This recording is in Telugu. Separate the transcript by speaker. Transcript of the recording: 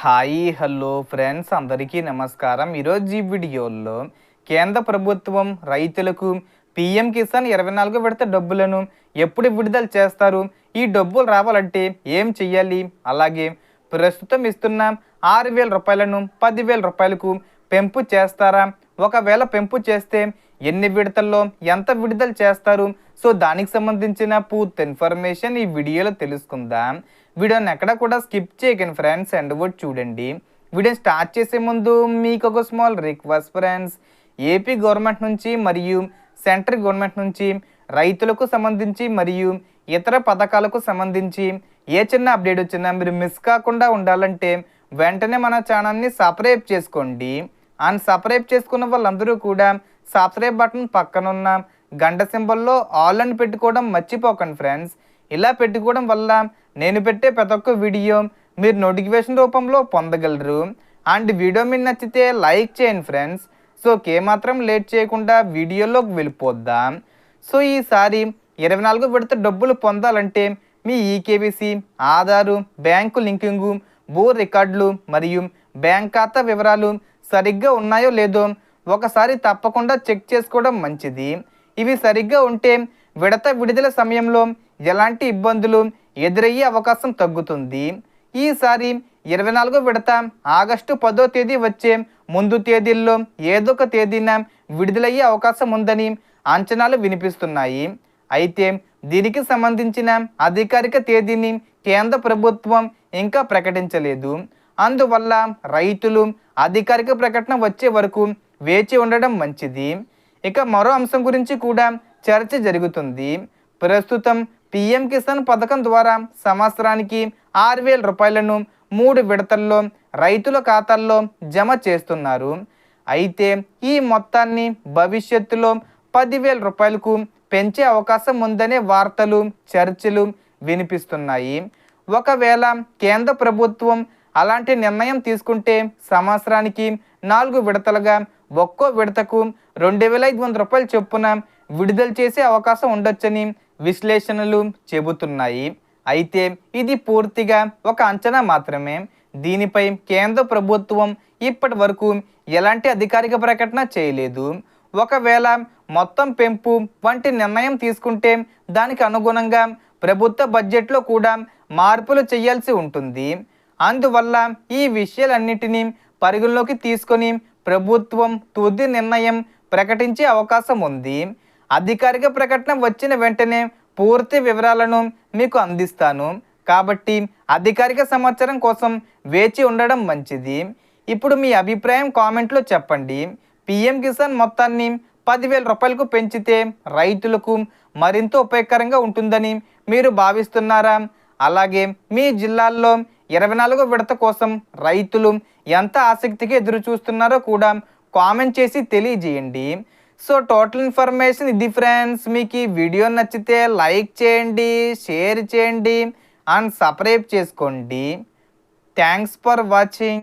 Speaker 1: హాయ్ హలో ఫ్రెండ్స్ అందరికీ నమస్కారం. ఈరోజు ఈ వీడియోలో కేంద్ర ప్రభుత్వం రైతులకు పీఎం కిసాన్ 24 విడత డబ్బులను ఎప్పుడు విడుదల చేస్తారు, ఈ డబ్బులు రావాలంటే ఏం చెయ్యాలి, అలాగే ప్రస్తుతం ఇస్తున్న 6,000 రూపాయలను 10,000 రూపాయలకు పెంపు చేస్తారా, ఒకవేళ పెంపు చేస్తే ఎన్ని విడతల్లో ఎంత విడుదల చేస్తారు, సో దానికి సంబంధించిన పూర్తి ఇన్ఫర్మేషన్ ఈ వీడియోలో తెలుసుకుందాం. వీడియోని ఎక్కడ కూడా స్కిప్ చేయకండి ఫ్రెండ్స్, అండ్ కూడా చూడండి. వీడియో స్టార్ట్ చేసే ముందు మీకు ఒక small request friends, AP government నుంచి మరియు సెంట్రల్ గవర్నమెంట్ నుంచి రైతులకు సంబంధించి మరియు ఇతర పథకాలకు సంబంధించి ఏ చిన్న అప్డేట్ వచ్చినా మీరు మిస్ కాకుండా ఉండాలంటే వెంటనే మన ఛానల్ని సబ్స్క్రైబ్ చేసుకోండి. అండ్ సబ్స్క్రైబ్ చేసుకున్న వాళ్ళందరూ కూడా సబ్స్క్రైబ్ బటన్ పక్కనున్న గంట సింబల్లో ఆల్ అని పెట్టుకోవడం మర్చిపోకండి ఫ్రెండ్స్. ఇలా పెట్టుకోవడం వల్ల నేను పెట్టే ప్రతి ఒక్క వీడియో మీరు నోటిఫికేషన్ రూపంలో పొందగలరు. అండ్ వీడియో మీకు నచ్చితే లైక్ చేయండి ఫ్రెండ్స్. సో ఏమాత్రం లేట్ చేయకుండా వీడియోలోకి వెళ్ళిపోద్దాం. సో ఈసారి 24 విడత డబ్బులు పొందాలంటే మీ ఈకేవీసీ, ఆధారు, బ్యాంకు లింకింగు, భూ రికార్డులు మరియు బ్యాంక్ ఖాతా వివరాలు సరిగ్గా ఉన్నాయో లేదో ఒకసారి తప్పకుండా చెక్ చేసుకోవడం మంచిది. ఇవి సరిగ్గా ఉంటే విడత విడుదల సమయంలో ఎలాంటి ఇబ్బందులు ఎదురయ్యే అవకాశం తగ్గుతుంది. ఈసారి 24 విడత ఆగస్టు 10వ తేదీ వచ్చే ముందు తేదీల్లో ఏదో ఒక తేదీన విడుదలయ్యే అవకాశం ఉందని అంచనాలు వినిపిస్తున్నాయి. అయితే దీనికి సంబంధించిన అధికారిక తేదీని కేంద్ర ప్రభుత్వం ఇంకా ప్రకటించలేదు. అందువల్ల రైతులు అధికారిక ప్రకటన వచ్చే వరకు వేచి ఉండడం మంచిది. ఇక మరో అంశం గురించి కూడా చర్చ జరుగుతుంది. ప్రస్తుతం పీఎం కిసాన్ పథకం ద్వారా సంవత్సరానికి 6,000 రూపాయలను 3 విడతల్లో రైతుల ఖాతాల్లో జమ చేస్తున్నారు. అయితే ఈ మొత్తాన్ని భవిష్యత్తులో 10,000 రూపాయలకు పెంచే అవకాశం ఉందనే వార్తలు, చర్చలు వినిపిస్తున్నాయి. ఒకవేళ కేంద్ర ప్రభుత్వం అలాంటి నిర్ణయం తీసుకుంటే సంవత్సరానికి 4 విడతలుగా ఒక్కో విడతకు 2,500 రూపాయలు చొప్పున విడుదల చేసే అవకాశం ఉండొచ్చని విశ్లేషణలు చెబుతున్నాయి. అయితే ఇది పూర్తిగా ఒక అంచనా మాత్రమే. దీనిపై కేంద్ర ప్రభుత్వం ఇప్పటి వరకు ఎలాంటి అధికారిక ప్రకటన చేయలేదు. ఒకవేళ మొత్తం పెంపు వంటి నిర్ణయం తీసుకుంటే దానికి అనుగుణంగా ప్రభుత్వ బడ్జెట్లో కూడా మార్పులు చేయాల్సి ఉంటుంది. అందువల్ల ఈ విషయాలన్నిటినీ పరిగణలోకి తీసుకొని ప్రభుత్వం తుది నిర్ణయం ప్రకటించే అవకాశం ఉంది. అధికారిక ప్రకటన వచ్చిన వెంటనే పూర్తి వివరాలను మీకు అందిస్తాను. కాబట్టి అధికారిక సమాచారం కోసం వేచి ఉండడం మంచిది. ఇప్పుడు మీ అభిప్రాయం కామెంట్లో చెప్పండి. పీఎం కిసాన్ మొత్తాన్ని 10,000 రూపాయలకు పెంచితే రైతులకు మరింత ఉపయోగకరంగా ఉంటుందని మీరు భావిస్తున్నారా? అలాగే మీ జిల్లాల్లో 24 విడత కోసం రైతులు ఎంత ఆసక్తిగా ఎదురు చూస్తున్నారో కూడా కామెంట్ చేసి తెలియజేయండి. సో టోటల్ ఇన్ఫర్మేషన్ ఇది ఫ్రెండ్స్. మీకు ఈ వీడియో నచ్చితే లైక్ చేయండి, షేర్ చేయండి అండ్ సబ్స్క్రైబ్ చేసుకోండి. Thanks for watching.